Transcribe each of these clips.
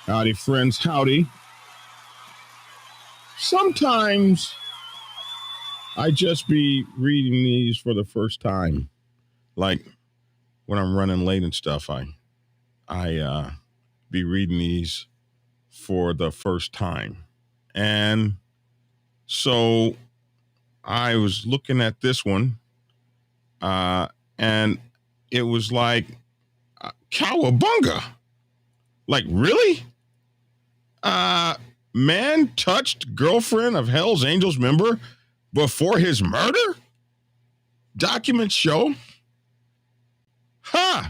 Howdy, friends. Howdy. Sometimes I just be reading these for the first time. Like when I'm running late and stuff, I be reading these for the first time. And so I was looking at this one, and it was like, cowabunga. Like, really? Man touched girlfriend of Hell's Angels member before his murder? Documents show. Huh.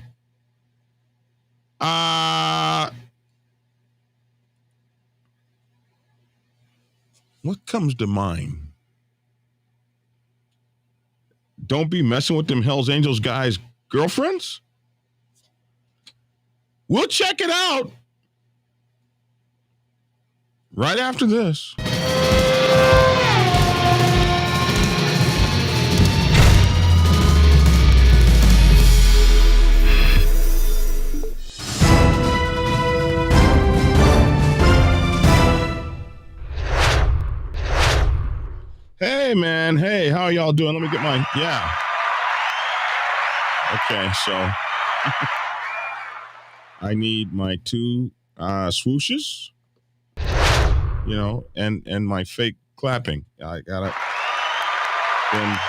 What comes to mind? Don't be messing with them Hell's Angels guys' girlfriends? We'll check it out right after this. Hey, man. Hey, how y'all doing? Let me get my, yeah. Okay, so I need my two swooshes, you know, and my fake clapping. I gotta, then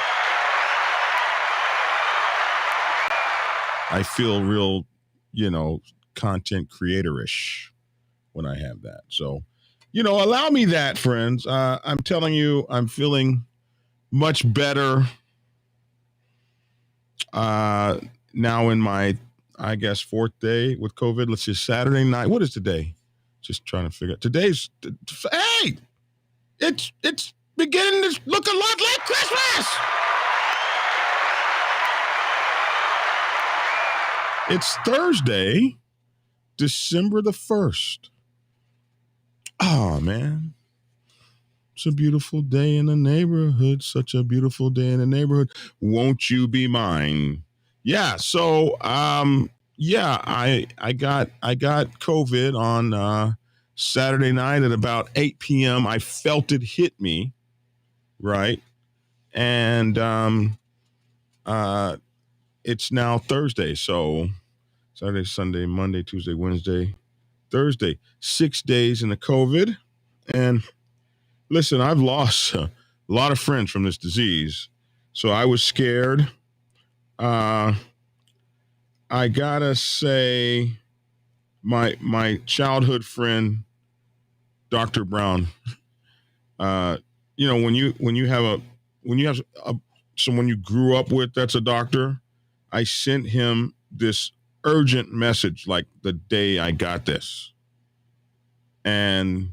I feel real, you know, content creator-ish when I have that. So, you know, allow me that, friends. I'm telling you, I'm feeling much better now in my, I guess, fourth day with COVID. Let's see, Saturday night. What is today? Just trying to figure out. Today's, hey, it's beginning to look a lot like Christmas. It's Thursday, December the 1st. Oh, man. It's a beautiful day in the neighborhood. Such a beautiful day in the neighborhood. Won't you be mine? Yeah. So, yeah, I got COVID on Saturday night at about 8 p.m. I felt it hit me, right? And it's now Thursday. So Saturday, Sunday, Monday, Tuesday, Wednesday, Thursday. 6 days in the COVID. And listen, I've lost a lot of friends from this disease. So I was scared. I gotta say, my childhood friend, Dr. Brown, you know, when you have someone you grew up with that's a doctor, I sent him this urgent message like the day I got this. And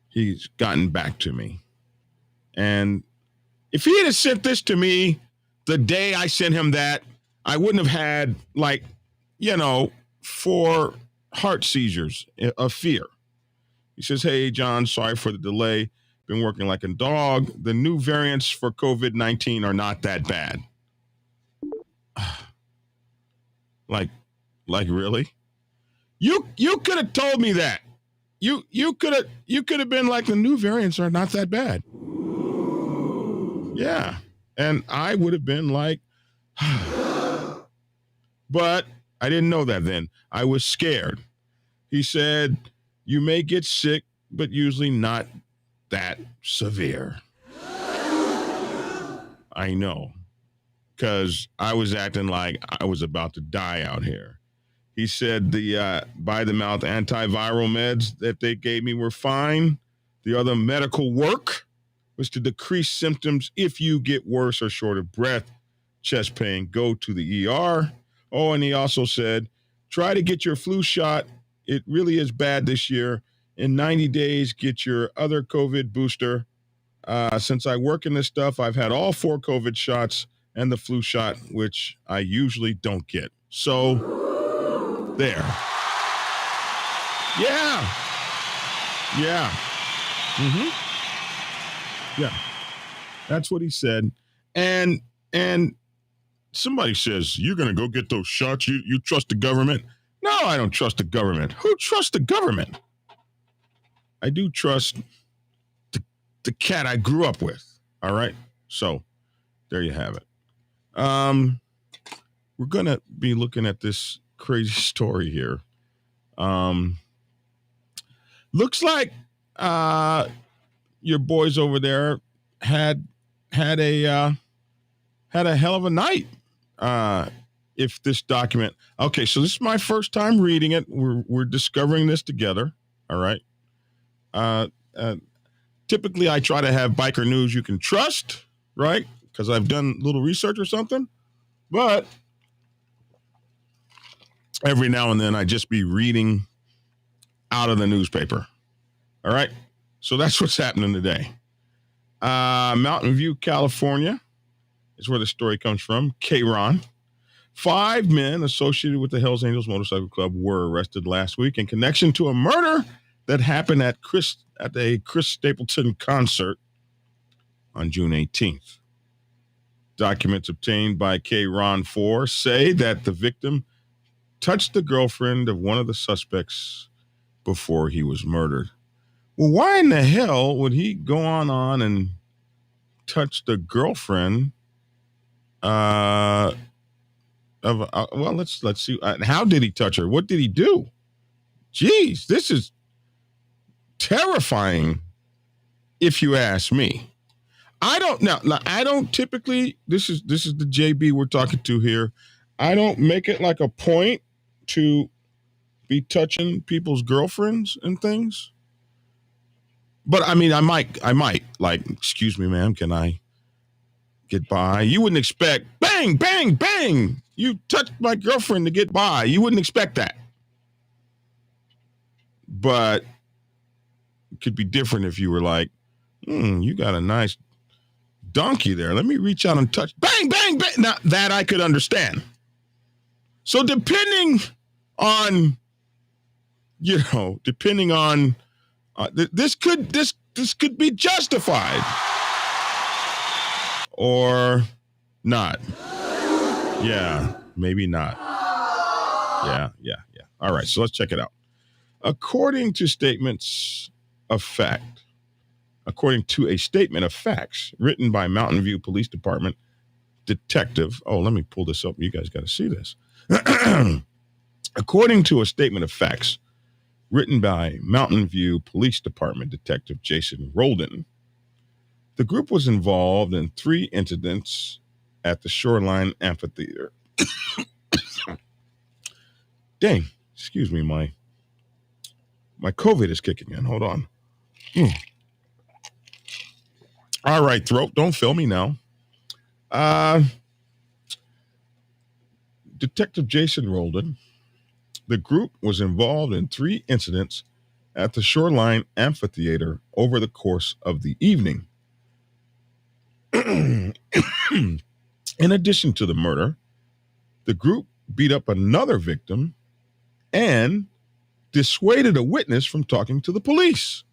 he's gotten back to me. And if he had sent this to me the day I sent him that, I wouldn't have had, like, you know, 4 heart seizures of fear. He says, hey, John, sorry for the delay. Been working like a dog. The new variants for COVID-19 are not that bad. Like really? You could have told me that. You could have been like, the new variants are not that bad. Yeah. And I would have been like, but I didn't know that then. I was scared. He said, you may get sick, but usually not that severe. I know, because I was acting like I was about to die out here. He said the by-the-mouth antiviral meds that they gave me were fine. The other medical work was to decrease symptoms if you get worse or short of breath, chest pain, go to the ER. Oh, and he also said, try to get your flu shot. It really is bad this year. In 90 days, get your other COVID booster. Since I work in this stuff, I've had all 4 COVID shots and the flu shot, which I usually don't get. So there. Yeah. Yeah. Mm-hmm. Yeah. That's what he said. And somebody says, you're going to go get those shots. You trust the government? No, I don't trust the government. Who trusts the government? I do trust the cat I grew up with. All right. So there you have it. We're going to be looking at this crazy story here. Looks like your boys over there had a hell of a night. If this document, okay, so this is my first time reading it. We're discovering this together. All right. Typically, I try to have biker news you can trust, right? Because I've done a little research or something. But every now and then, I just be reading out of the newspaper. All right. So that's what's happening today. Mountain View, California is where the story comes from. KRON. 5 men associated with the Hells Angels Motorcycle Club were arrested last week in connection to a murder that happened at a Chris Stapleton concert on June 18th. Documents obtained by KRON 4 say that the victim touched the girlfriend of one of the suspects before he was murdered. Well, why in the hell would he go on and touch the girlfriend well, let's see. How did he touch her? What did he do? Jeez, this is terrifying, if you ask me. I don't know. I don't typically. This is the JB we're talking to here. I don't make it like a point to be touching people's girlfriends and things. But I mean, I might like, excuse me, ma'am, can I get by? You wouldn't expect bang, bang, bang. You touched my girlfriend to get by. You wouldn't expect that. But it could be different if you were like, you got a nice donkey there. Let me reach out and touch. Bang, bang, bang. Now that I could understand. So depending on this could be justified or not. Yeah, maybe not. Yeah. All right, so let's check it out. According to a statement of facts written by Mountain View Police Department detective. Oh, let me pull this up. You guys got to see this. According to a statement of facts written by Mountain View Police Department Detective Jason Roldan, the group was involved in 3 incidents at the Shoreline Amphitheater. Dang, excuse me, my COVID is kicking in. Hold on. All right, throat, don't fill me now. Detective Jason Roldan, the group was involved in 3 incidents at the Shoreline Amphitheater over the course of the evening. In addition to the murder, the group beat up another victim and dissuaded a witness from talking to the police.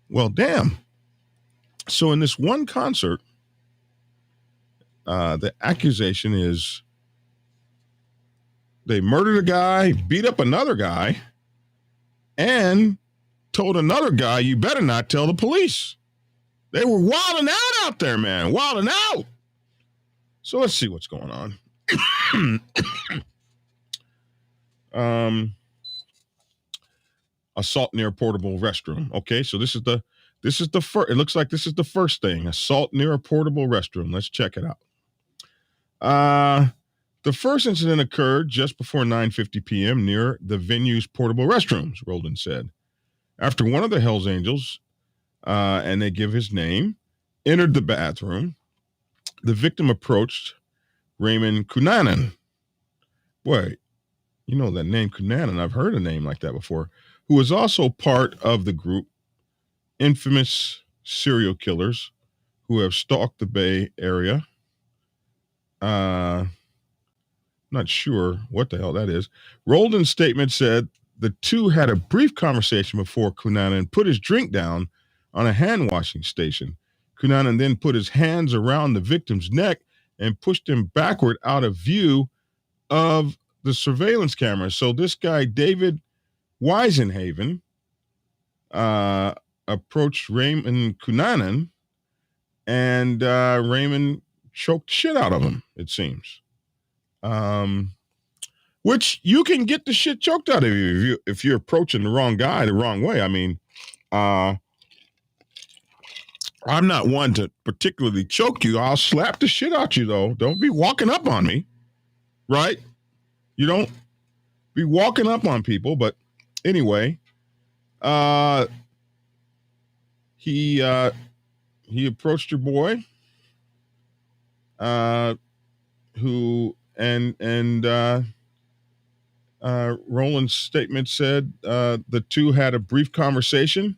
Well, damn. So in this one concert, the accusation is they murdered a guy, beat up another guy, and told another guy, you better not tell the police. They were wilding out there, man. Wilding out. So let's see what's going on. Assault near a portable restroom. Okay, so this is the first. It looks like this is the first thing. Assault near a portable restroom. Let's check it out. The first incident occurred just before 9:50 p.m. near the venue's portable restrooms, Roldan said. After one of the Hells Angels, and they give his name, entered the bathroom, the victim approached Raymond Cunanan. Boy, you know that name Cunanan. I've heard a name like that before. Who was also part of the group, infamous serial killers who have stalked the Bay Area. Not sure what the hell that is. Roldan's statement said the two had a brief conversation before Cunanan put his drink down on a hand washing station. Cunanan then put his hands around the victim's neck and pushed him backward out of view of the surveillance camera. So this guy, David Weisenhaven, approached Raymond Cunanan, and Raymond choked shit out of him, it seems. Which you can get the shit choked out of you if you're approaching the wrong guy the wrong way. I mean, I'm not one to particularly choke you. I'll slap the shit out you, though. Don't be walking up on me, right? You don't be walking up on people. But anyway, he approached your boy, Roland's statement said the two had a brief conversation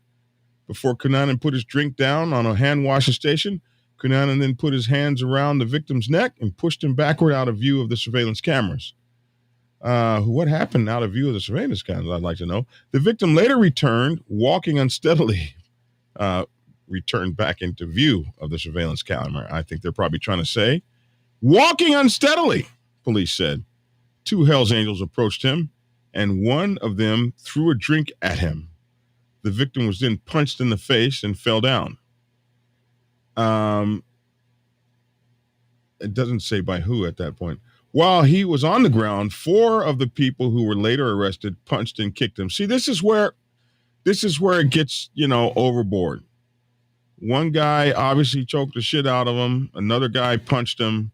before Cunanan put his drink down on a hand washing station. Cunanan then put his hands around the victim's neck and pushed him backward out of view of the surveillance cameras. What happened out of view of the surveillance cameras, I'd like to know. The victim later returned, walking unsteadily, returned back into view of the surveillance camera. I think they're probably trying to say, walking unsteadily, police said. Two Hells Angels approached him, and one of them threw a drink at him. The victim was then punched in the face and fell down. It doesn't say by who at that point. While he was on the ground, four of the people who were later arrested punched and kicked him. See, this is where it gets, overboard. One guy obviously choked the shit out of him. Another guy punched him.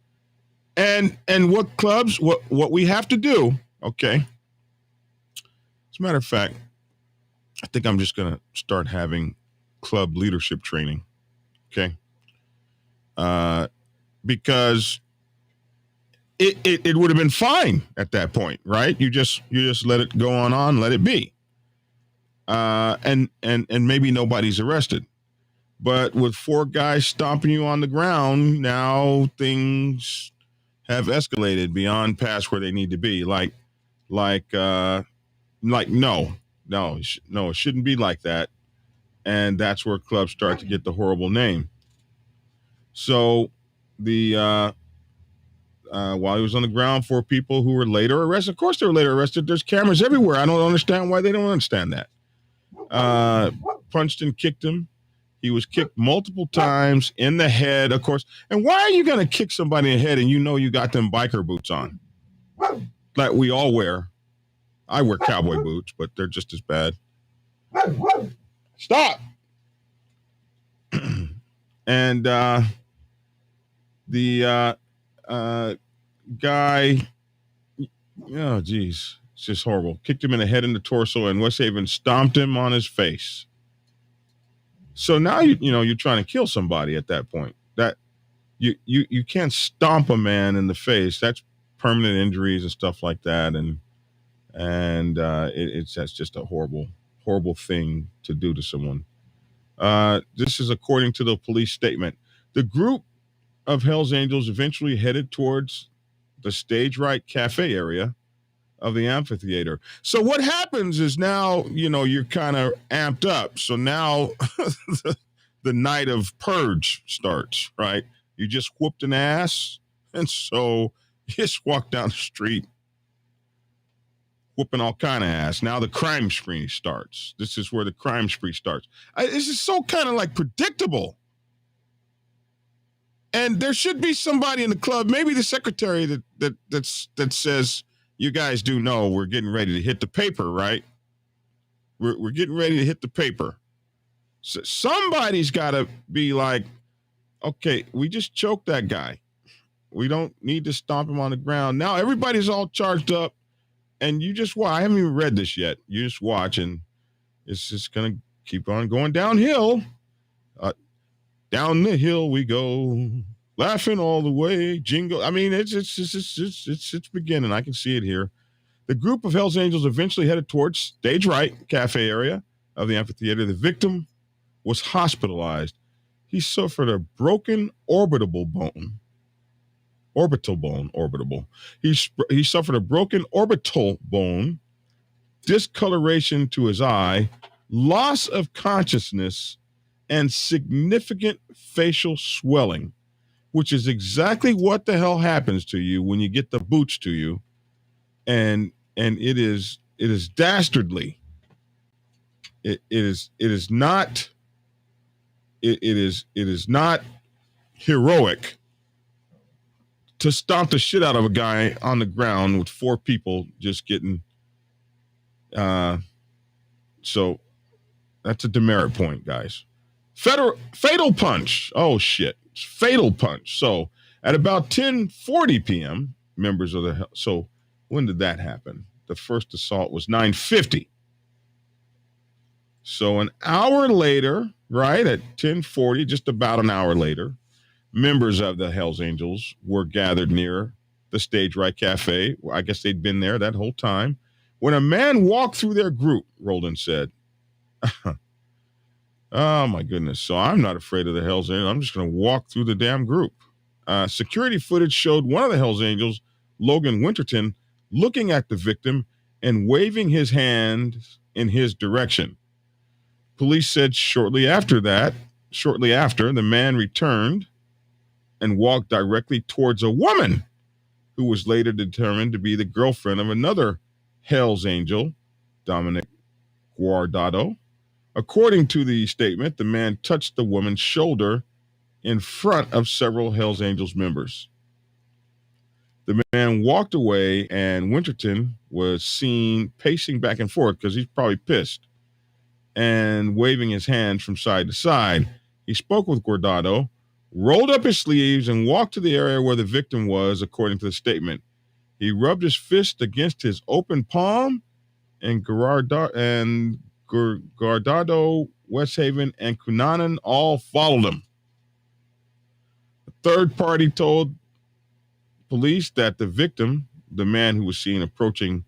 And what clubs, what we have to do, okay? As a matter of fact, I think I'm just going to start having club leadership training, okay? Because it would have been fine at that point, right? You just let it go on, let it be. And maybe nobody's arrested. But with four guys stomping you on the ground, now things have escalated beyond past where they need to be. No, it shouldn't be like that. And that's where clubs start to get the horrible name. So while he was on the ground, four people who were later arrested. Of course they were later arrested. There's cameras everywhere. I don't understand why they don't understand that. Punched and kicked him. He was kicked multiple times in the head, of course. And why are you going to kick somebody in the head and you got them biker boots on? Like we all wear. I wear cowboy boots, but they're just as bad. Stop. And the guy, oh, geez, it's just horrible. Kicked him in the head and the torso, and West Haven stomped him on his face. So now you're trying to kill somebody at that point. That you can't stomp a man in the face. That's permanent injuries and stuff like that, and that's just a horrible thing to do to someone. This is according to the police statement. The group of Hells Angels eventually headed towards the Stage Right Cafe area of the amphitheater. So what happens is now, you're kind of amped up. So now the night of purge starts, right? You just whooped an ass. And so you just walk down the street whooping all kind of ass. Now the crime spree starts. This is where the crime spree starts. This is so kind of like predictable. And there should be somebody in the club, maybe the secretary that says, you guys do know we're getting ready to hit the paper, right? We're getting ready to hit the paper. So somebody's got to be like, okay, we just choked that guy. We don't need to stomp him on the ground. Now everybody's all charged up, and you just watch. I haven't even read this yet. You just watch, and it's just going to keep on going downhill. Down the hill we go, laughing all the way, jingle. I mean, it's beginning. I can see it here. The group of Hells Angels eventually headed towards Stage Right Cafe area of the amphitheater. The victim was hospitalized. He suffered a broken orbital bone. He suffered a broken orbital bone, discoloration to his eye, loss of consciousness, and significant facial swelling, which is exactly what the hell happens to you when you get the boots to you. And it is dastardly. It is not heroic to stomp the shit out of a guy on the ground with four people just getting. So that's a demerit point, guys. Fatal punch. Oh shit! Fatal punch. So at about 10:40 p.m., members of the so when did that happen? The first assault was 9:50. So an hour later, right at 10:40, just about an hour later, members of the Hells Angels were gathered near the Stage Right Cafe. I guess they'd been there that whole time. When a man walked through their group, Roldan said, oh my goodness. So I'm not afraid of the Hells Angels. I'm just going to walk through the damn group. Security footage showed one of the Hells Angels, Logan Winterton, looking at the victim and waving his hand in his direction. Police said shortly after, the man returned and walked directly towards a woman who was later determined to be the girlfriend of another Hells Angel, Dominic Guardado. According to the statement, the man touched the woman's shoulder in front of several Hells Angels members. The man walked away, and Winterton was seen pacing back and forth because he's probably pissed and waving his hands from side to side. He spoke with Guardado, rolled up his sleeves, and walked to the area where the victim was, according to the statement. He rubbed his fist against his open palm, and Guardado, Westhaven, and Cunanan all followed him. A third party told police that the victim, the man who was seen approaching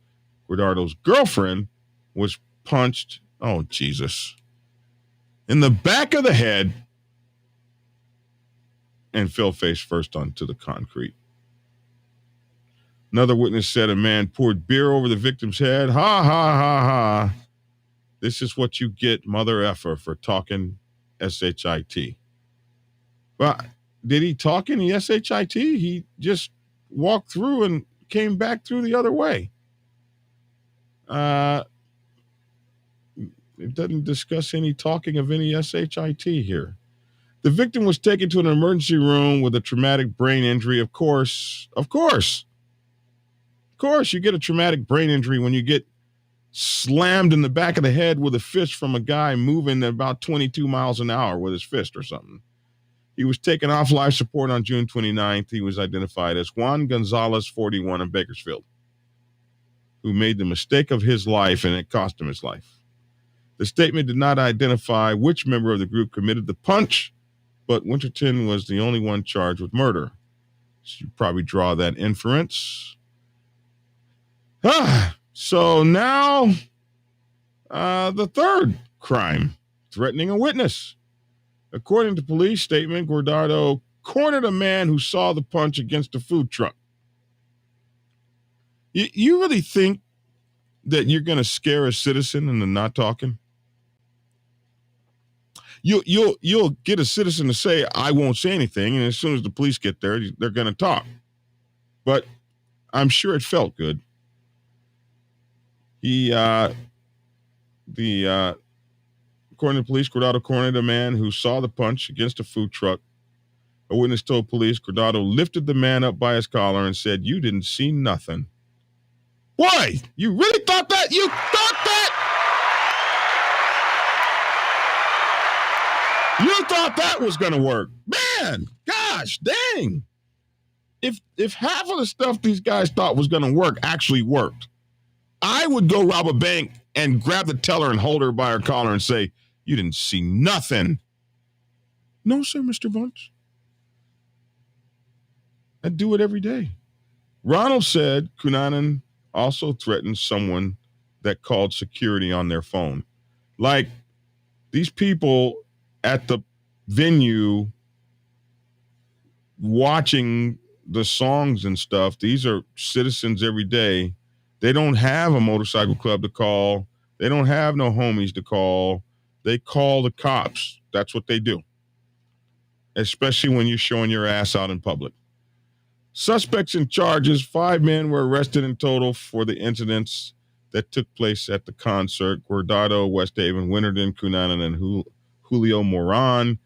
Guardado's girlfriend, was punched, oh Jesus, in the back of the head and fell face first onto the concrete. Another witness said a man poured beer over the victim's head. Ha, ha, ha, ha. This is what you get, mother effer, for talking SHIT. But did he talk in the SHIT? He just walked through and came back through the other way. It doesn't discuss any talking of any SHIT here. The victim was taken to an emergency room with a traumatic brain injury. Of course, you get a traumatic brain injury when you get slammed in the back of the head with a fist from a guy moving at about 22 miles an hour with his fist or something. He was taken off life support on June 29th. He was identified as Juan Gonzalez, 41, in Bakersfield, who made the mistake of his life, and it cost him his life. The statement did not identify which member of the group committed the punch, but Winterton was the only one charged with murder. So you probably draw that inference. So now the third crime, threatening a witness. According to police statement, Guardado cornered a man who saw the punch against a food truck. You really think that you're going to scare a citizen into not talking? You'll get a citizen to say, I won't say anything, and as soon as the police get there, they're going to talk. But I'm sure it felt good. According to police, Guardado cornered a man who saw the punch against a food truck. A witness told police Guardado lifted the man up by his collar and said, "You didn't see nothing." Boy, you really thought that? You thought that? You thought that was going to work. Man, gosh, dang. If half of the stuff these guys thought was going to work actually worked, I would go rob a bank and grab the teller and hold her by her collar and say, "You didn't see nothing." "No, sir, Mr. Bunch." I do it every day. Ronald said Cunanan also threatened someone that called security on their phone. Like, these people at the venue watching the songs and stuff, these are citizens every day. They don't have a motorcycle club to call. They don't have no homies to call. They call the cops. That's what they do, especially when you're showing your ass out in public. Suspects in charges, 5 men were arrested in total for the incidents that took place at the concert. Guardado, West Haven, Winterton, Cunanan, and Julio Moran.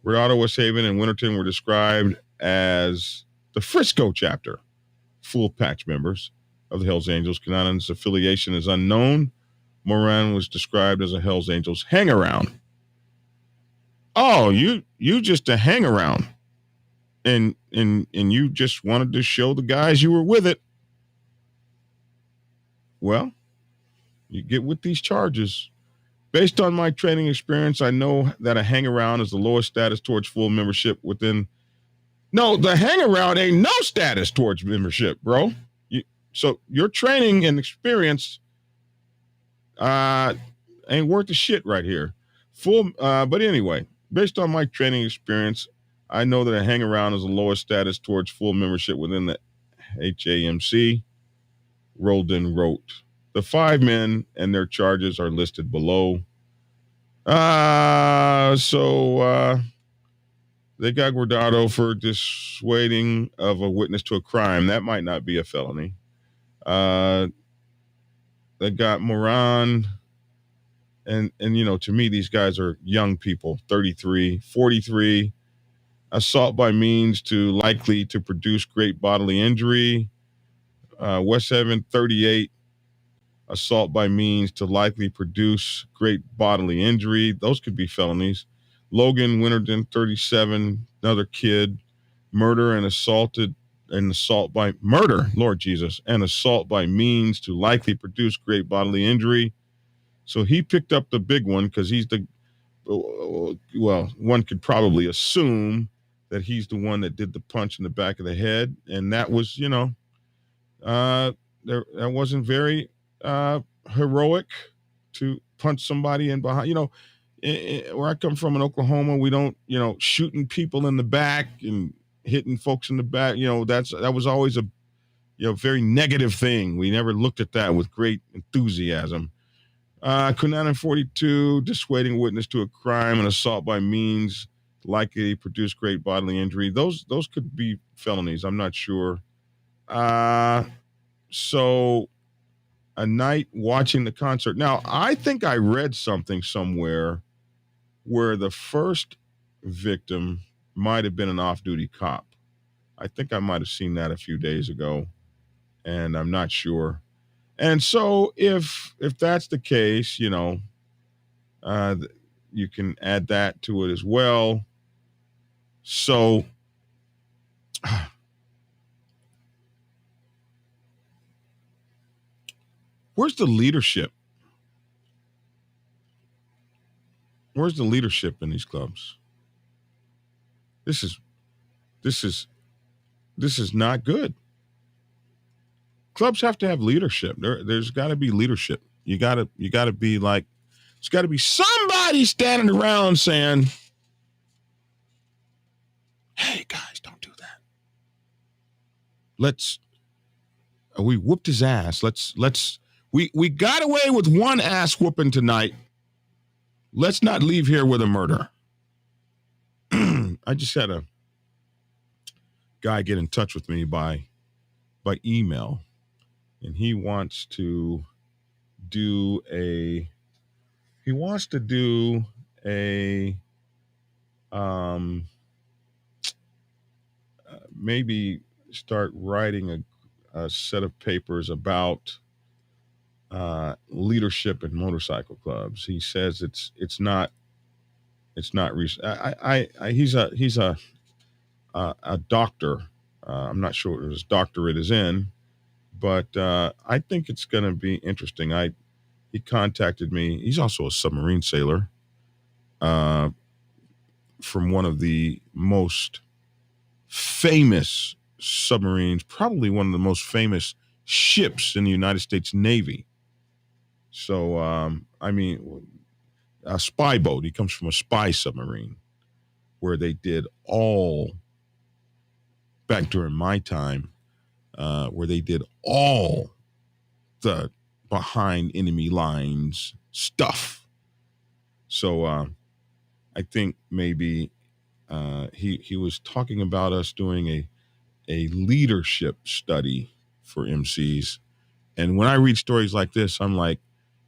Guardado, West Haven, and Winterton were described as the Frisco chapter, full patch members of the Hells Angels. Cunanan's affiliation is unknown. Moran was described as a Hells Angels hangaround. Oh, you just a hangaround. And you just wanted to show the guys you were with it. Well, you get with these charges. Based on my training experience, I know that a hangaround is the lowest status towards full membership within. No, the hangaround ain't no status towards membership, bro. So your training and experience ain't worth the shit right here. But anyway, based on my training experience, I know that a hangaround is the lowest status towards full membership within the HAMC. Roldan wrote. The 5 men and their charges are listed below. They got Guardado for dissuading of a witness to a crime. That might not be a felony. They got Moran. And to me, these guys are young people, 33, 43. Assault by means to likely to produce great bodily injury. West Haven, 38. Assault by means to likely produce great bodily injury. Those could be felonies. Logan Winterton, 37, another kid. Murder and assault by murder, Lord Jesus, and assault by means to likely produce great bodily injury. So he picked up the big one because he's one could probably assume that he's the one that did the punch in the back of the head. And that was, that wasn't very heroic to punch somebody in behind. Where I come from in Oklahoma, we don't, shooting people in the back and hitting folks in the back. That was always a, very negative thing. We never looked at that with great enthusiasm. Cunanan, 42, dissuading witness to a crime and assault by means likely to produce great bodily injury. Those could be felonies. I'm not sure. So a night watching the concert. Now, I think I read something somewhere where the first victim might have been an off-duty cop. I think I might have seen that a few days ago, and I'm not sure. And so if that's the case, you can add that to it as well. So where's the leadership? Where's the leadership in these clubs? This is not good. Clubs have to have leadership. There's got to be leadership. You got to be like, it's got to be somebody standing around saying, "Hey guys, don't do that. We whooped his ass. We got away with one ass whooping tonight. Let's not leave here with a murder." I just had a guy get in touch with me by email, and he wants to do a maybe start writing a set of papers about leadership in motorcycle clubs. He says it's not recent. He's a doctor. I'm not sure what his doctorate is in, but I think it's going to be interesting. He contacted me. He's also a submarine sailor from one of the most famous submarines, probably one of the most famous ships in the United States Navy. So, a spy boat. He comes from a spy submarine where they did all, back during my time, where they did all the behind enemy lines stuff. So I think maybe he was talking about us doing a leadership study for MCs, And when I read stories like this, I'm like,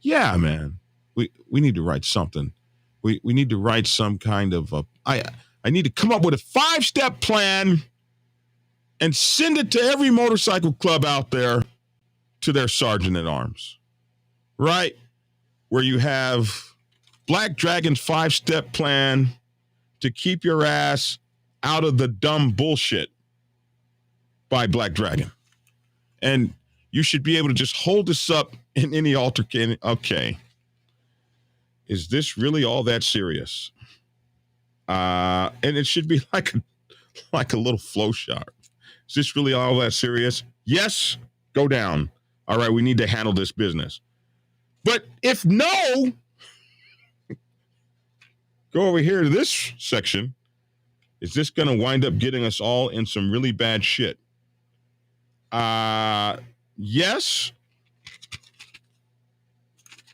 yeah, man, we need to write something. We need to write some kind of I need to come up with a 5-step plan and send it to every motorcycle club out there, to their sergeant at arms, right? Where you have Black Dragon's 5-step plan to keep your ass out of the dumb bullshit by Black Dragon. And you should be able to just hold this up in any altercation. Okay. Is this really all that serious? And it should be like a little flow chart. Is this really all that serious? Yes, go down. All right, we need to handle this business. But if no, go over here to this section. Is this going to wind up getting us all in some really bad shit? Yes.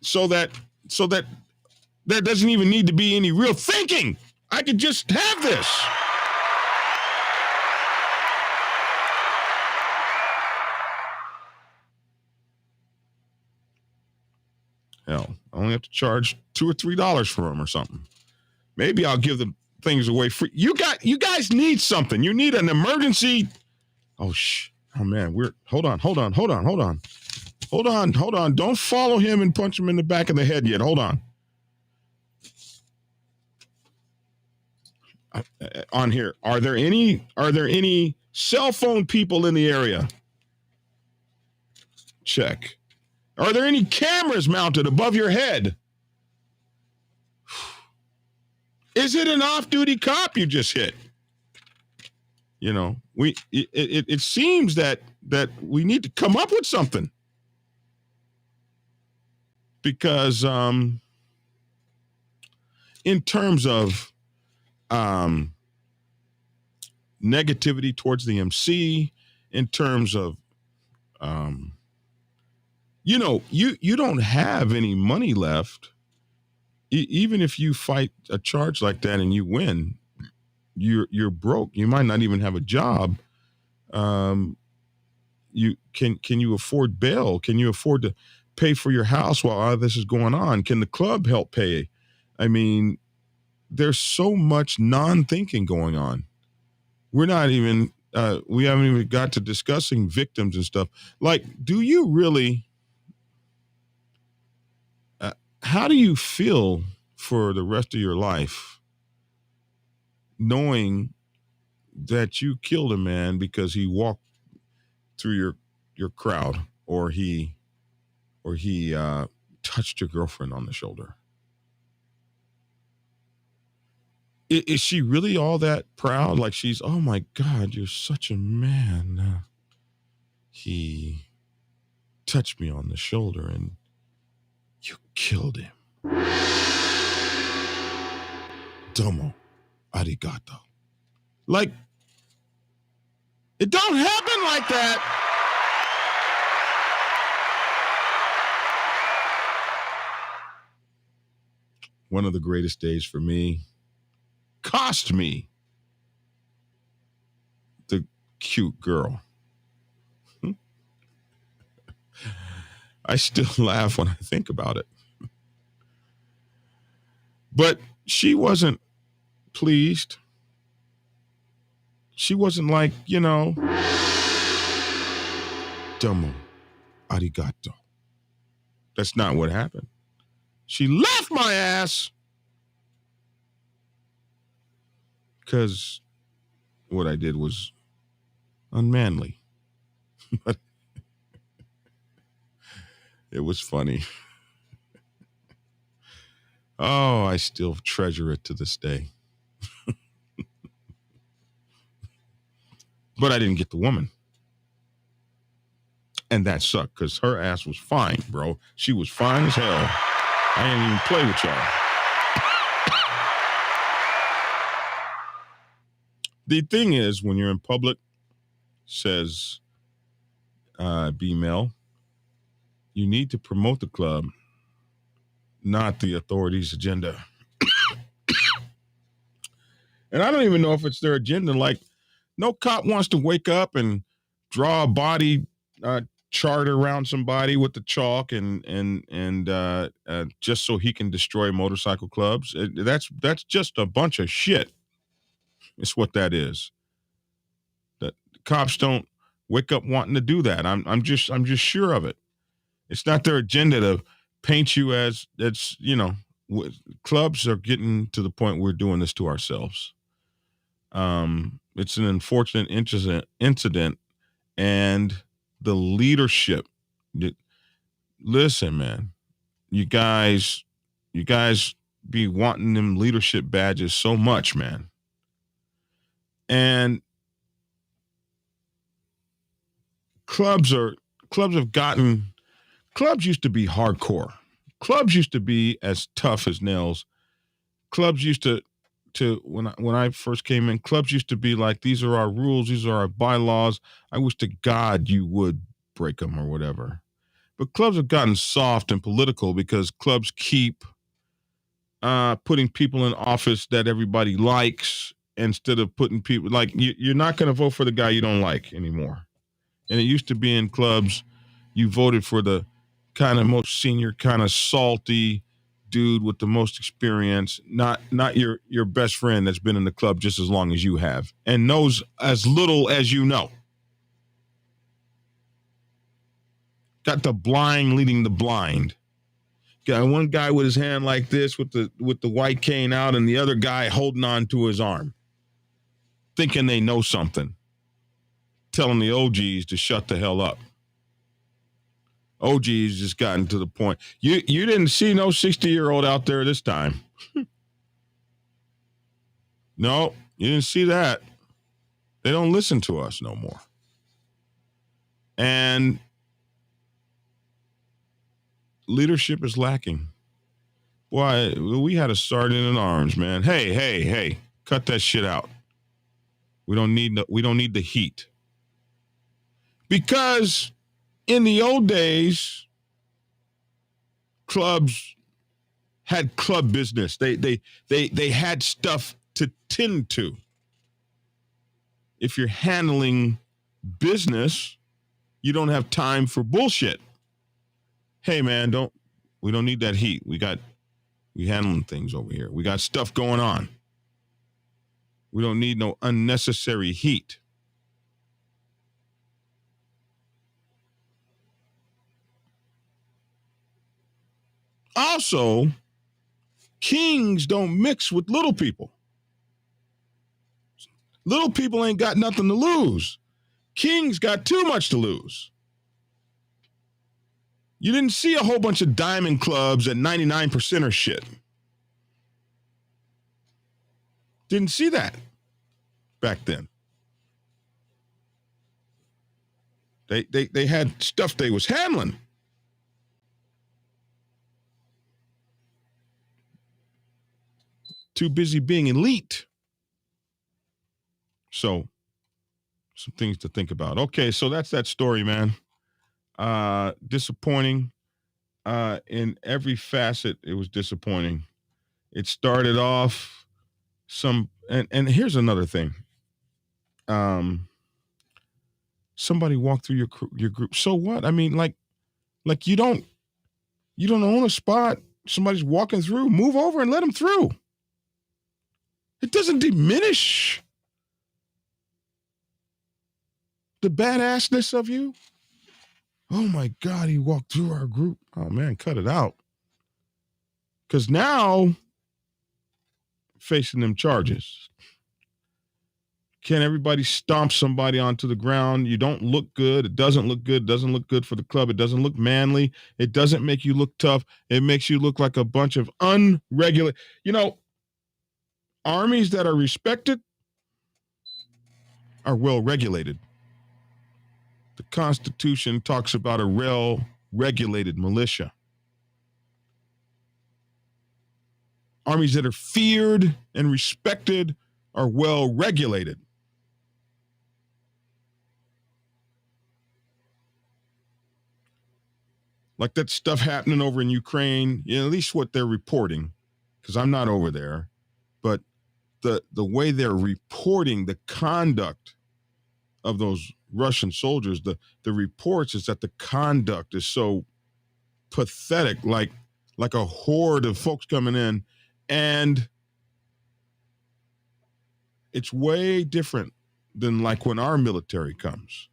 So that there doesn't even need to be any real thinking. I could just have this. Hell, I only have to charge $2 or $3 for them or something. Maybe I'll give the things away free. You guys need something. You need an emergency. Oh man, hold on. Don't follow him and punch him in the back of the head yet. Hold on. On here, are there any cell phone people in the area? Check. Are there any cameras mounted above your head? Is it an off-duty cop you just hit? You know, it seems that we need to come up with something, because in terms of negativity towards the MC, in terms of you don't have any money left. Even if you fight a charge like that and you win, you're broke. You might not even have a job. Can you afford bail? Can you afford to pay for your house while all this is going on? Can the club help pay? I mean, there's so much non-thinking going on. We haven't even got to discussing victims and stuff. Like, do you really, how do you feel for the rest of your life knowing that you killed a man because he walked through your crowd, or he touched your girlfriend on the shoulder? Is she really all that proud? Like, she's, oh my God, you're such a man. He touched me on the shoulder and you killed him. Domo arigato. Like, it don't happen like that. One of the greatest days for me cost me the cute girl. I still laugh when I think about it. But she wasn't pleased. She wasn't like, domo arigato. That's not what happened. She left my ass because what I did was unmanly. But it was funny. Oh, I still treasure it to this day. But I didn't get the woman. And that sucked, because her ass was fine, bro. She was fine as hell. I didn't even play with y'all. The thing is, when you're in public, says be male, you need to promote the club, not the authorities' agenda. And I don't even know if it's their agenda. Like, no cop wants to wake up and draw a body chart around somebody with the chalk and just so he can destroy motorcycle clubs. That's just a bunch of shit. It's what that is. That cops don't wake up wanting to do that. I'm just sure of it. It's not their agenda to paint you as that's, clubs are getting to the point we're doing this to ourselves. It's an unfortunate incident, and the leadership. Listen, man, you guys be wanting them leadership badges so much, man. And clubs used to be hardcore. Clubs used to be as tough as nails. Clubs used to when I first came in, clubs used to be like, these are our rules, these are our bylaws. I wish to God you would break them or whatever. But clubs have gotten soft and political because clubs keep putting people in office that everybody likes instead of putting people like you're not going to vote for the guy you don't like anymore. And it used to be in clubs, you voted for the kind of most senior, kind of salty dude with the most experience, not your best friend that's been in the club just as long as you have and knows as little as you know. Got the blind leading the blind. Got one guy with his hand like this with the white cane out and the other guy holding on to his arm, thinking they know something, telling the OGs to shut the hell up. OG's just gotten to the point. You didn't see no 60-year-old out there this time. No, you didn't see that. They don't listen to us no more. And leadership is lacking. Boy, we had a sergeant in arms, man. Hey, cut that shit out. We don't need the heat. Because in the old days, clubs had club business. They had stuff to tend to. If you're handling business, you don't have time for bullshit. Hey man, we don't need that heat. We handling things over here. We got stuff going on. We don't need no unnecessary heat. Also, kings don't mix with little people. Little people ain't got nothing to lose. Kings got too much to lose. You didn't see a whole bunch of diamond clubs at 99%er shit. Didn't see that back then. They had stuff they was handling. Too busy being elite. So, some things to think about. Okay, so that's that story, man. Disappointing. In every facet, it was disappointing. It started off and here's another thing. Somebody walked through your group. So what? I mean, like you don't own a spot. Somebody's walking through. Move over and let them through. It doesn't diminish the badassness of you. Oh my God, he walked through our group. Oh man, cut it out. Because now, facing them charges. Can everybody stomp somebody onto the ground? You don't look good. It doesn't look good. It doesn't look good for the club. It doesn't look manly. It doesn't make you look tough. It makes you look like a bunch of unregulated. Armies that are respected are well regulated. The Constitution talks about a well-regulated militia. Armies that are feared and respected are well-regulated. Like that stuff happening over in Ukraine, at least what they're reporting, because I'm not over there, but the way they're reporting the conduct of those Russian soldiers, the reports is that the conduct is so pathetic, like a horde of folks coming in, and it's way different than like when our military comes.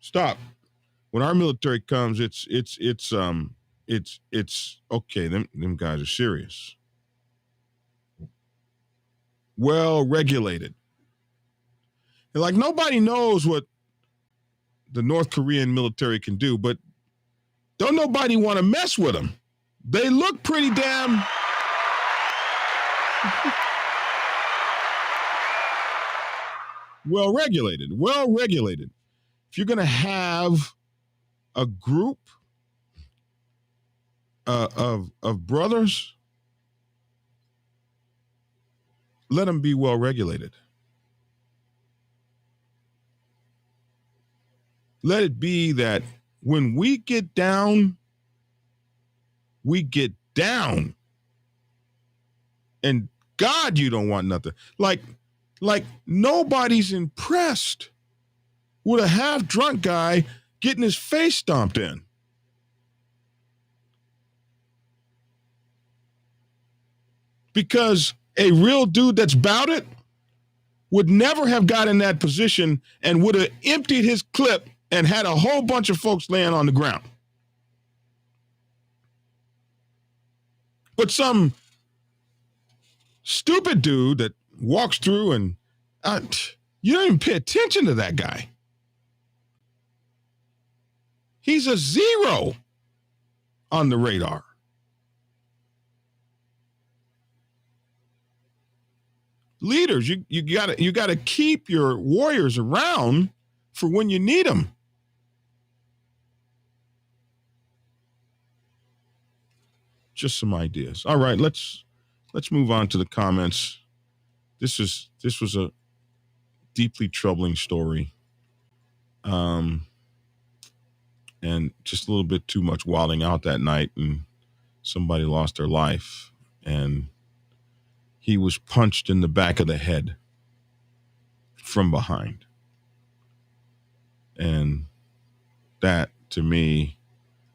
Stop. When our military comes, it's okay. Them guys are serious. Well regulated. And like nobody knows what the North Korean military can do, but don't nobody want to mess with them. They look pretty damn well regulated. If you're going to have a group of brothers, let them be well regulated. Let it be that when we get down, we get down. And God, you don't want nothing. Like nobody's impressed with a half-drunk guy getting his face stomped in. Because a real dude that's about it would never have got in that position and would have emptied his clip and had a whole bunch of folks laying on the ground. But some stupid dude that walks through and you don't even pay attention to that guy. He's a zero on the radar. Leaders, you gotta keep your warriors around for when you need them. Just some ideas. All right, let's move on to the comments. This was a deeply troubling story, and just a little bit too much wilding out that night, and somebody lost their life, and he was punched in the back of the head from behind, and that to me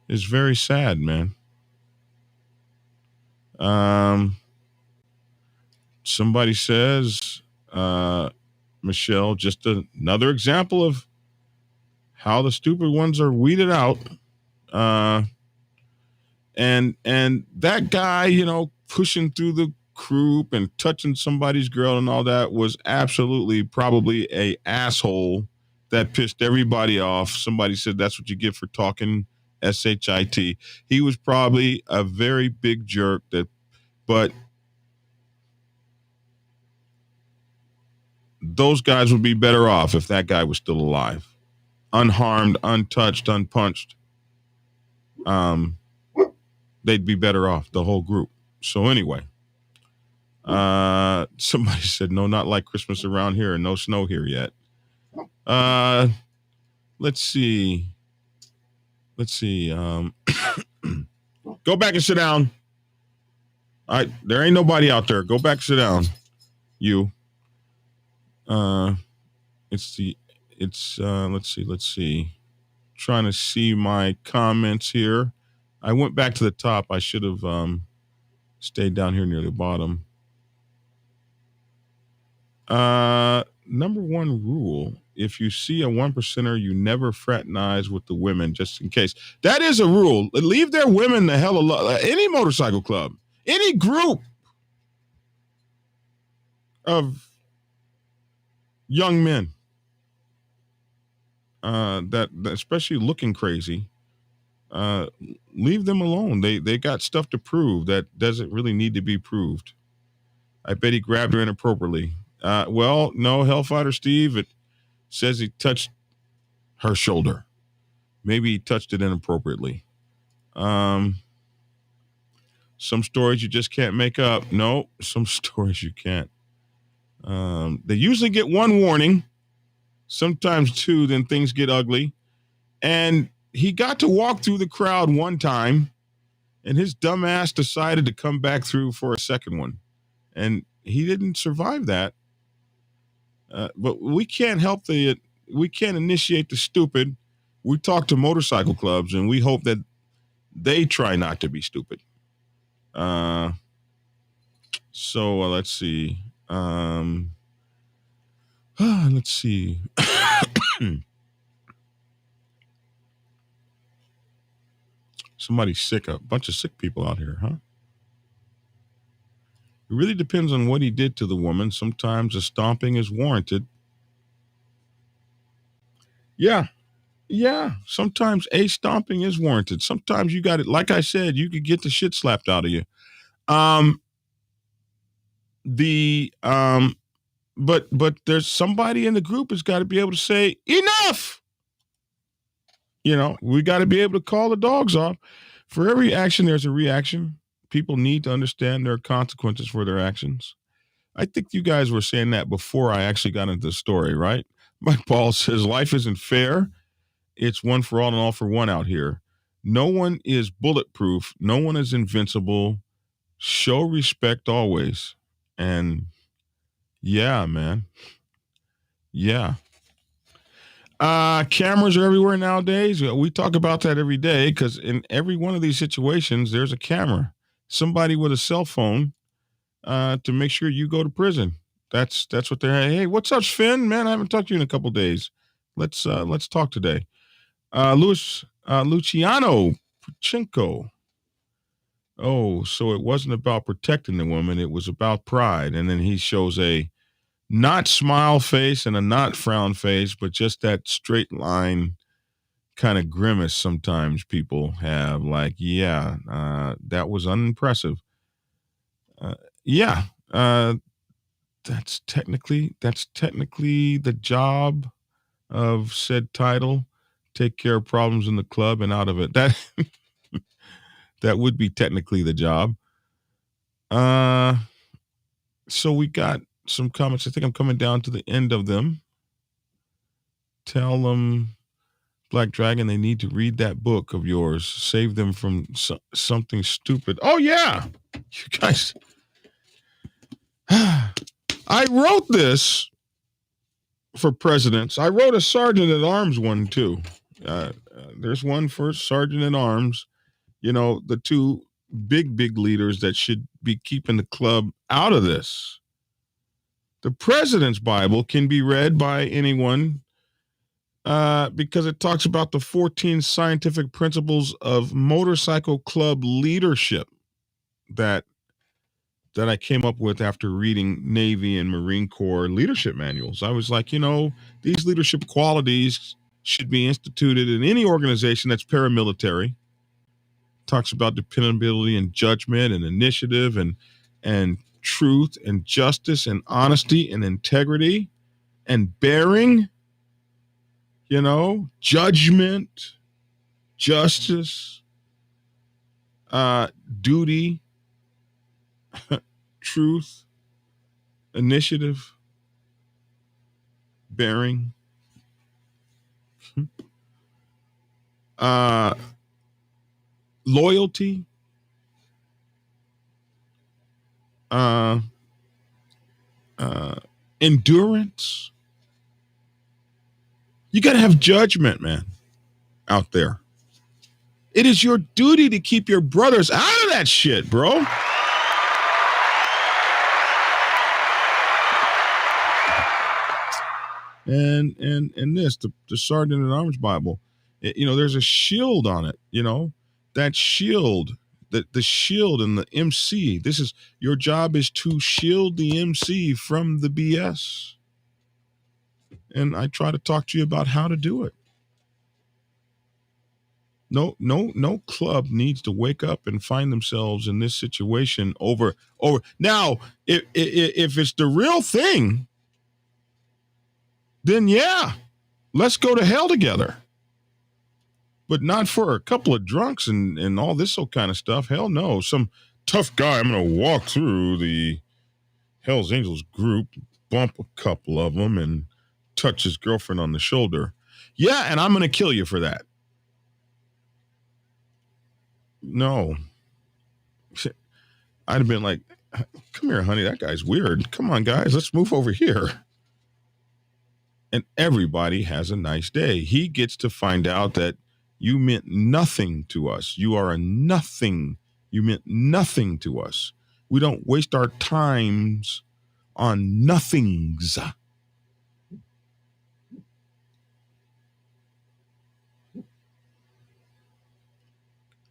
is very sad, man. Somebody says, Michelle, just another example of how the stupid ones are weeded out. And that guy, pushing through the group and touching somebody's girl and all that was absolutely probably a asshole that pissed everybody off. Somebody said that's what you get for talking shit. He was probably a very big jerk but those guys would be better off if that guy was still alive, unharmed, untouched, unpunched. They'd be better off, the whole group. So anyway, somebody said, no, not like Christmas around here and no snow here yet. Let's see. Go back and sit down. All right, there ain't nobody out there. Go back and sit down. You. Let's see. Trying to see my comments here. I went back to the top. I should have stayed down here near the bottom. Number one rule: if you see a 1%er, you never fraternize with the women, just in case. That is a rule. Leave their women the hell alone. Any motorcycle club, any group of young men that especially looking crazy, leave them alone. They got stuff to prove that doesn't really need to be proved. I bet he grabbed her inappropriately. Well, no, Hellfighter Steve, it says he touched her shoulder. Maybe he touched it inappropriately. Some stories you just can't make up. No, some stories you can't. They usually get one warning, sometimes two, then things get ugly. And he got to walk through the crowd one time, and his dumb ass decided to come back through for a second one. And he didn't survive that. But we can't we can't initiate the stupid. We talk to motorcycle clubs and we hope that they try not to be stupid. So let's see. Let's see. Somebody's sick. A bunch of sick people out here, huh? It really depends on what he did to the woman. Sometimes a stomping is warranted. Yeah. Yeah. Sometimes a stomping is warranted. Sometimes you got it. Like I said, you could get the shit slapped out of you. But there's somebody in the group has got to be able to say enough. We got to be able to call the dogs off. For every action, there's a reaction. People need to understand there are consequences for their actions. I think you guys were saying that before I actually got into the story, right? Mike Paul says life isn't fair. It's one for all and all for one out here. No one is bulletproof. No one is invincible. Show respect always. And yeah, man. Yeah. Cameras are everywhere nowadays. We talk about that every day because in every one of these situations, there's a camera. Somebody with a cell phone to make sure you go to prison. That's what they're. Hey, what's up, Finn? Man, I haven't talked to you in a couple days. Let's talk today. Luciano Pachinko. Oh, so it wasn't about protecting the woman. It was about pride. And then he shows a not smile face and a not frown face, but just that straight line kind of grimace sometimes people have. Like, yeah, that was unimpressive. Yeah, that's technically the job of said title. Take care of problems in the club and out of it. That would be technically the job. So we got some comments. I think I'm coming down to the end of them. Tell them, Black Dragon, they need to read that book of yours. Save them from something stupid. Oh, yeah. You guys. I wrote this for presidents. I wrote a sergeant at arms one, too. There's one for sergeant at arms. The two big leaders that should be keeping the club out of this. The President's Bible can be read by anyone because it talks about the 14 scientific principles of motorcycle club leadership that I came up with after reading Navy and Marine Corps leadership manuals. I was like, these leadership qualities should be instituted in any organization that's paramilitary. Talks about dependability and judgment and initiative and truth and justice and honesty and integrity and bearing, judgment, justice, duty, truth, initiative, bearing, loyalty, endurance. You got to have judgment, man, out there. It is your duty to keep your brothers out of that shit, bro. And this, the Sergeant at Arms Bible, there's a shield on it, that shield, the shield and the MC. This is your job, is to shield the MC from the BS. And I try to talk to you about how to do it. No club needs to wake up and find themselves in this situation over. Now, if it's the real thing, then yeah, let's go to hell together. But not for a couple of drunks and all this kind of stuff. Hell no. Some tough guy, I'm going to walk through the Hells Angels group, bump a couple of them, and touch his girlfriend on the shoulder. Yeah, and I'm going to kill you for that. No. I'd have been like, come here, honey, that guy's weird. Come on, guys, let's move over here. and everybody has a nice day. He gets to find out that you meant nothing to us. You are a nothing. You meant nothing to us. We don't waste our times on nothings.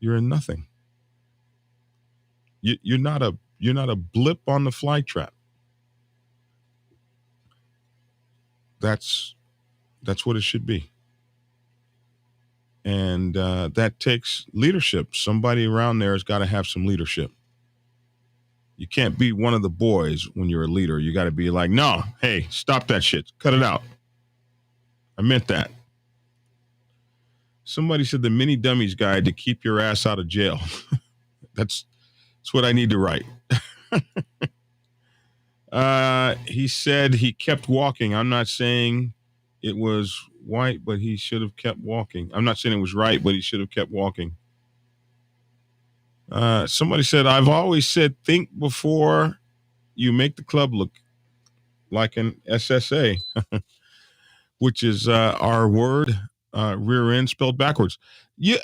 You're a nothing. You're not a blip on the fly trap. That's what it should be. And that takes leadership. Somebody around there has got to have some leadership. You can't be one of the boys when you're a leader. You got to be like, no, hey, stop that shit. Cut it out. I meant that. Somebody said the mini dummies guide to keep your ass out of jail. That's what I need to write. He said he kept walking. I'm not saying it was white, but he should have kept walking. I'm not saying it was right, but he should have kept walking. Somebody said, I've always said, think before you make the club look like an SSA, which is our word, rear end spelled backwards. You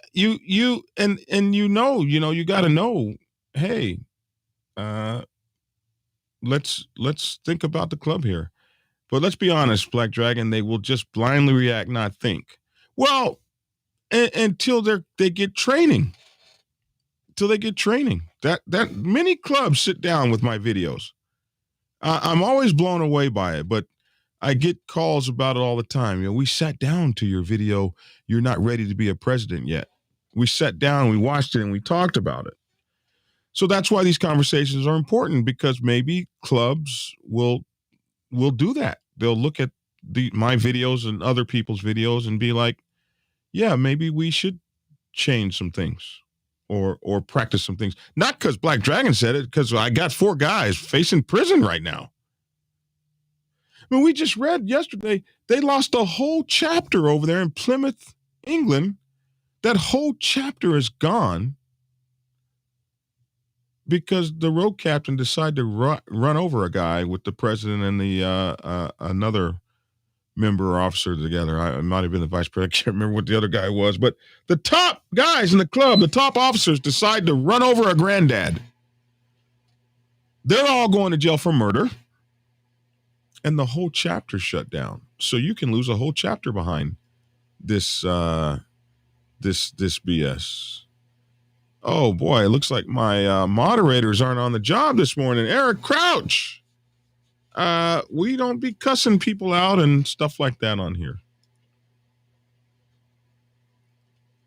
and you got to know, hey, let's think about the club here. But let's be honest, Black Dragon, they will just blindly react, not think. Well, until they get training. Till they get training. That many clubs sit down with my videos. I'm always blown away by it, but I get calls about it all the time. We sat down to your video. You're not ready to be a president yet. We sat down, we watched it, and we talked about it. So that's why these conversations are important, because maybe clubs will do that. They'll look at my videos and other people's videos and be like, yeah, maybe we should change some things or practice some things. Not because Black Dragon said it, because I got 4 guys facing prison right now. I mean, we just read yesterday, they lost a whole chapter over there in Plymouth, England. That whole chapter is gone because the road captain decided to run over a guy with the president and the another member or officer together. I might have been the vice president. I can't remember what the other guy was, but the top guys in the club, the top officers, decide to run over a granddad. They're all going to jail for murder. And the whole chapter shut down. So you can lose a whole chapter behind this this BS. Oh boy, it looks like my moderators aren't on the job this morning. Eric Crouch. We don't be cussing people out and stuff like that on here.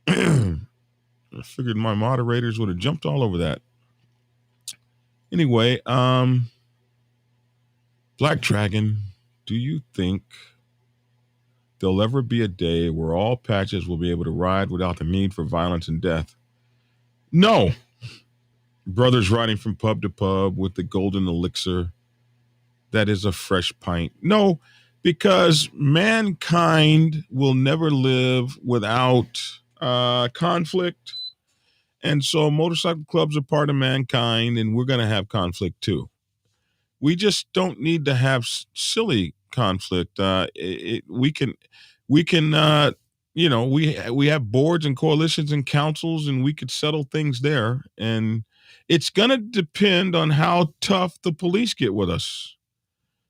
I figured my moderators would have jumped all over that. Anyway, Black Dragon, do you think there'll ever be a day where all patches will be able to ride without the need for violence and death? No. Brothers riding from pub to pub with the golden elixir that is a fresh pint. No, because mankind will never live without conflict. And so motorcycle clubs are part of mankind, and we're going to have conflict too. We just don't need to have silly conflict. We can, we have boards and coalitions and councils, and we could settle things there. And it's going to depend on how tough the police get with us.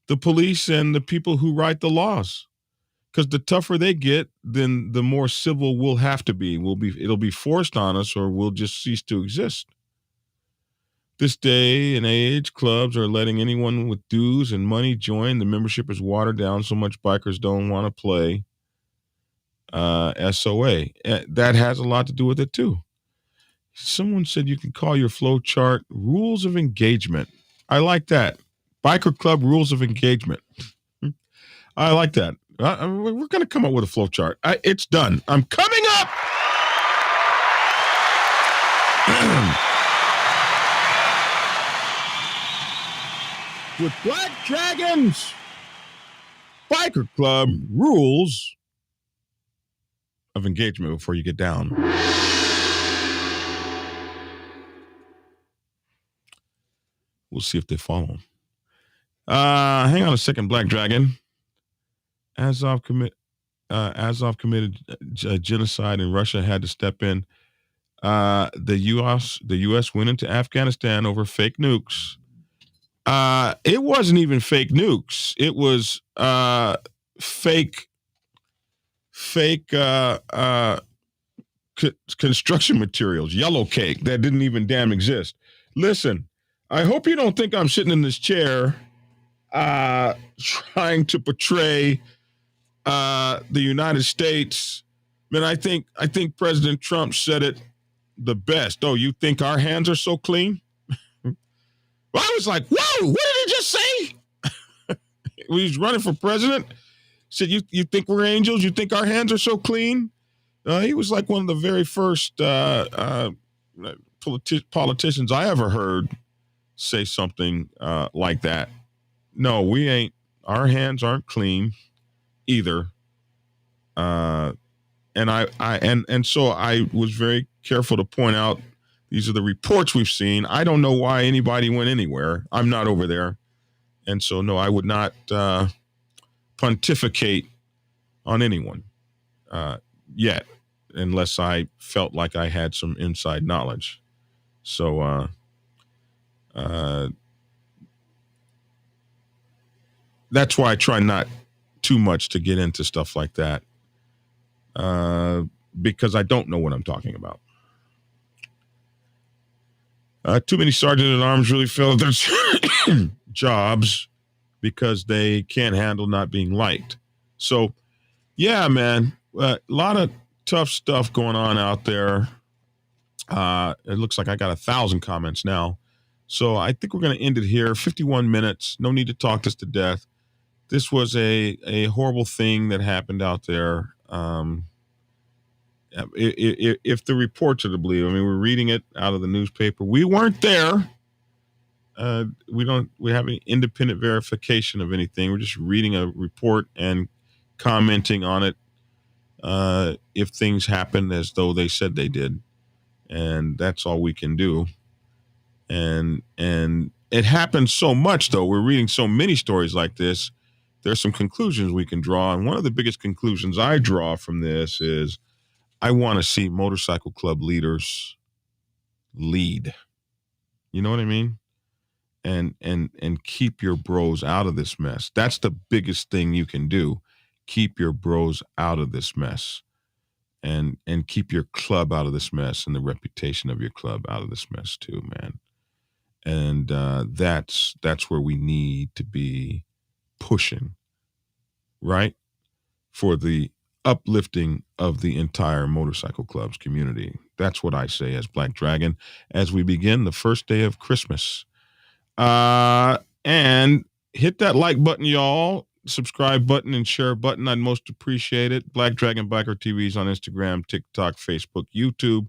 The police and the people who write the laws. Because the tougher they get, then the more civil we'll have to be. It'll be forced on us, or we'll just cease to exist. This day and age, clubs are letting anyone with dues and money join. The membership is watered down so much bikers don't want to play SOA. That has a lot to do with it too. Someone said you can call your flow chart rules of engagement. I like that. Biker club rules of engagement. I like that. We're going to come up with a flow chart. It's done. I'm coming up. With Black Dragons Biker Club rules of engagement before you get down. We'll see if they follow. Hang on a second, Black Dragon. Azov committed genocide, and Russia had to step in. The U.S. went into Afghanistan over fake nukes. It wasn't even fake nukes. It was fake construction materials, yellow cake that didn't even damn exist. Listen, I hope you don't think I'm sitting in this chair trying to portray the United States. Man, I think President Trump said it the best. Oh, you think our hands are so clean? Well, I was like, whoa, what did he just say? When he's running for president, said, you think we're angels? You think our hands are so clean? He was like one of the very first politicians I ever heard say something like that. No, we ain't. Our hands aren't clean either. And so I was very careful to point out these are the reports we've seen. I don't know why anybody went anywhere. I'm not over there. And so, no, I would not pontificate on anyone yet, unless I felt like I had some inside knowledge. So that's why I try not too much to get into stuff like that, because I don't know what I'm talking about. Too many sergeant at arms really feel their jobs because they can't handle not being liked. So, yeah, man, a lot of tough stuff going on out there. It looks like I got 1,000 comments now. So I think we're going to end it here. 51 minutes. No need to talk this to death. This was a horrible thing that happened out there. If the reports are to believe, I mean, we're reading it out of the newspaper. We weren't there. We have any independent verification of anything. We're just reading a report and commenting on it. If things happen as though they said they did, and that's all we can do. And it happens so much, though. We're reading so many stories like this. There's some conclusions we can draw, and one of the biggest conclusions I draw from this is I want to see motorcycle club leaders lead. You know what I mean? And keep your bros out of this mess. That's the biggest thing you can do. Keep your bros out of this mess. And keep your club out of this mess, and the reputation of your club out of this mess too, man. And that's where we need to be pushing, right? For the uplifting of the entire motorcycle clubs community. That's what I say as Black Dragon as we begin the first day of Christmas. And hit that like button, y'all. Subscribe button and share button. I'd most appreciate it. Black Dragon Biker TV's on Instagram, TikTok, Facebook, YouTube.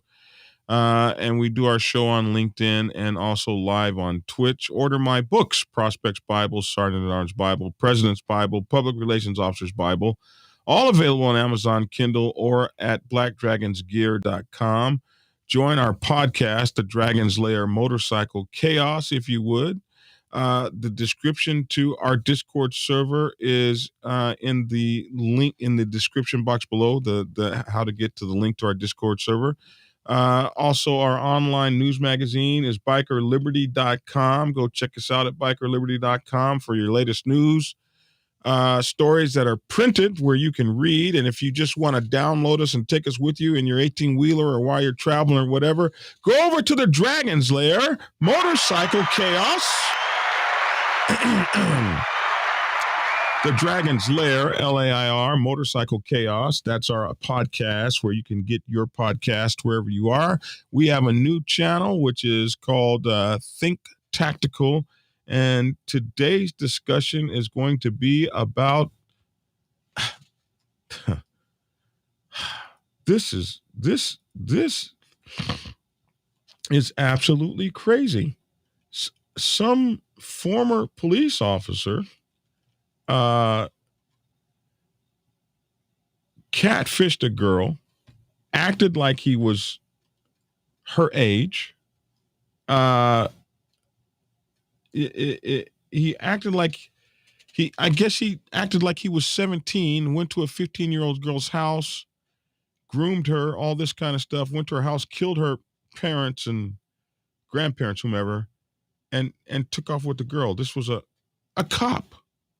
And we do our show on LinkedIn and also live on Twitch. Order my books, Prospects Bible, Sergeant at Arms Bible, President's Bible, Public Relations Officer's Bible, all available on Amazon Kindle or at blackdragonsgear.com. Join our podcast, The Dragon's Lair Motorcycle Chaos, if you would. The description to our Discord server is in the link in the description box below, the how to get to the link to our Discord server. Also, our online news magazine is bikerliberty.com. Go check us out at bikerliberty.com for your latest news, stories that are printed where you can read. And if you just want to download us and take us with you in your 18-wheeler or while you're traveling or whatever, go over to the Dragon's Lair Motorcycle Chaos. The Dragon's Lair, LAIR, Motorcycle Chaos. That's our podcast where you can get your podcast wherever you are. We have a new channel, which is called Think Tactical. And today's discussion is going to be about this is absolutely crazy. Some former police officer catfished a girl, acted like he was her age. He acted like I guess he acted like he was 17, went to a 15-year-old girl's house, groomed her, all this kind of stuff, went to her house, killed her parents and grandparents, whomever, and took off with the girl. This was a cop,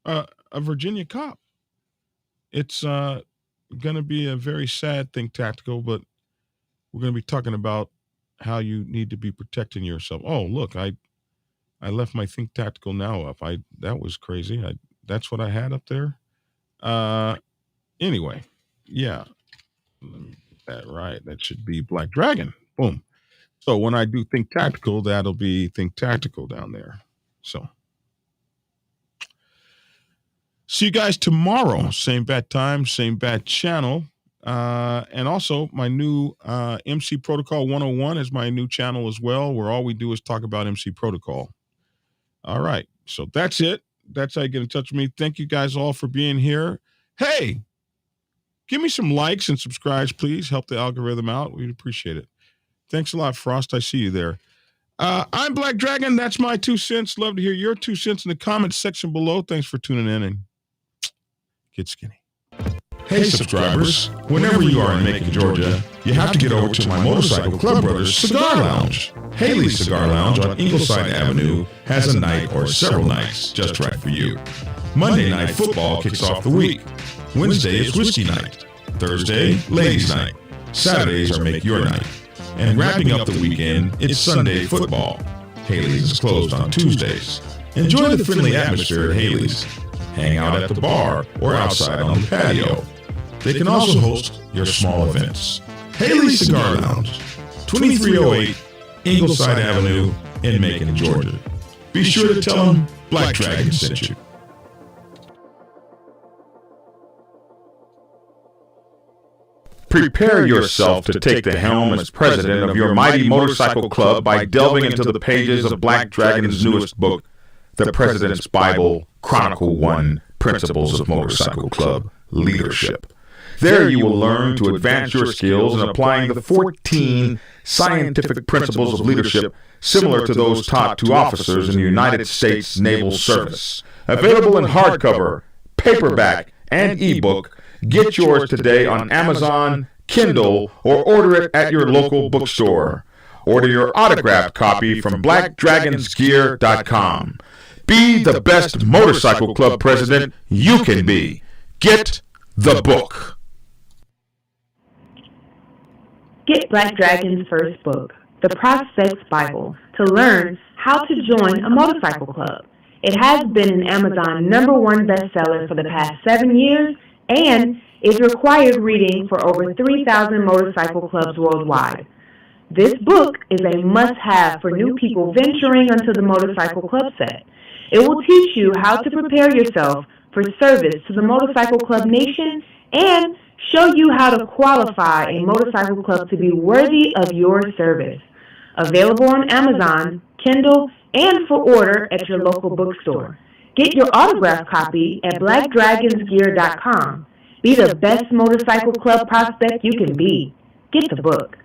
a Virginia cop. It's going to be a very sad thing, Tactical, but we're going to be talking about how you need to be protecting yourself. Oh, look, I left my Think Tactical Now up. That was crazy. That's what I had up there. Anyway, yeah. Let me get that right. That should be Black Dragon. Boom. So when I do Think Tactical, that'll be Think Tactical down there. So see you guys tomorrow. Same bat time, same bat channel. And also my new MC Protocol 101 is my new channel as well, where all we do is talk about MC Protocol. All right. So that's it. That's how you get in touch with me. Thank you guys all for being here. Hey, give me some likes and subscribes, please. Help the algorithm out. We'd appreciate it. Thanks a lot, Frost. I see you there. I'm Black Dragon. That's my 2 cents. Love to hear your 2 cents in the comments section below. Thanks for tuning in and get skinny. Hey subscribers, whenever you are in Macon, Georgia, you have to get over to my Motorcycle Club Brothers Cigar Lounge. Haley's Cigar Lounge on Ingleside Avenue has a night or several nights just right for you. Monday night football kicks off the week. Wednesday is whiskey night. Thursday, ladies night. Saturdays are make your night. And wrapping up the weekend, it's Sunday football. Haley's is closed on Tuesdays. Enjoy the friendly atmosphere at Haley's. Hang out at the bar or outside on the patio. They can also host your small events. Haley's Cigar Lounge, 2308 Ingleside Avenue in Macon, Georgia. Be sure to tell them Black Dragon sent you. Prepare yourself to take the helm as president of your mighty motorcycle club by delving into the pages of Black Dragon's newest book, The President's Bible, Chronicle 1, Principles of Motorcycle Club Leadership. There you will learn to advance your skills in applying the 14 scientific principles of leadership similar to those taught to officers in the United States Naval Service. Available in hardcover, paperback, and ebook. Get yours today on Amazon, Kindle, or order it at your local bookstore. Order your autographed copy from blackdragonsgear.com. Be the best motorcycle club president you can be. Get the book. Get Black Dragon's first book, The Prospect's Bible, to learn how to join a motorcycle club. It has been an Amazon #1 bestseller for the past 7 years and is required reading for over 3,000 motorcycle clubs worldwide. This book is a must-have for new people venturing onto the motorcycle club set. It will teach you how to prepare yourself for service to the motorcycle club nation and show you how to qualify a motorcycle club to be worthy of your service. Available on Amazon, Kindle, and for order at your local bookstore. Get your autographed copy at blackdragonsgear.com. Be the best motorcycle club prospect you can be. Get the book.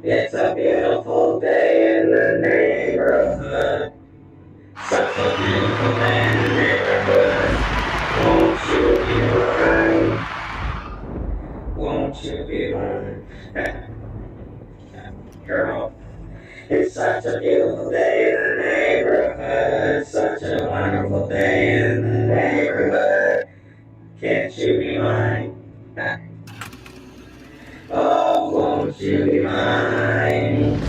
It's a beautiful day in the neighborhood. Such a beautiful day in the neighborhood. Won't you be mine? Won't you be mine? Girl, it's such a beautiful day in the neighborhood. Such a wonderful day in the neighborhood. Can't you be mine? Oh, won't you be mine?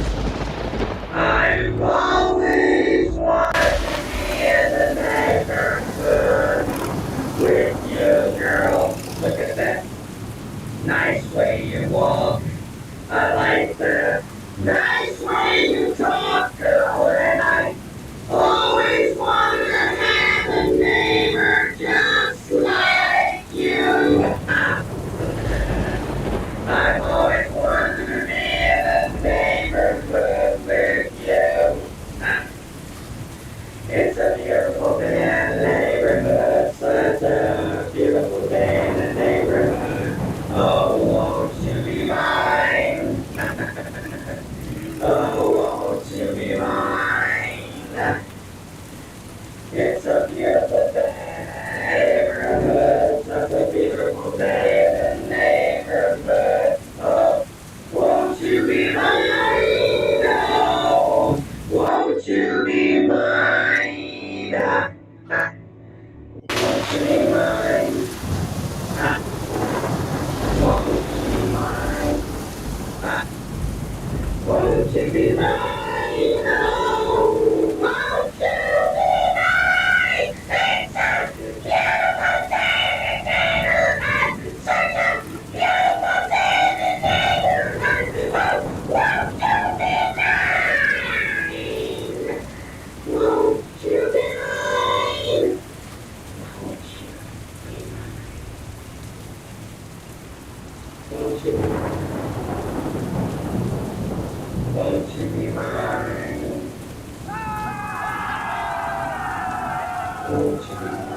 I've always wanted to be in the neighborhood with you, girl. Look at that nice way you walk. I like the nice way you talk, girl. And I always wanted to have a beautiful day in the neighborhood. Such a beautiful day in the neighborhood. Oh, won't you be mine? Oh, won't you be mine? It's a beautiful day in the neighborhood. Such a beautiful day in the neighborhood. Oh, won't you be mine? Oh, won't you be mine? Won't you be mine? Won't you be mine? Won't you be mine? Oh, won't you be mine? It's a beautiful day in the neighborhood. Such a beautiful day in the neighborhood. Oh, won't you be mine? Won't you be mine? Won't you be mine? Won't you be mine? Won't you be mine? Won't you be mine?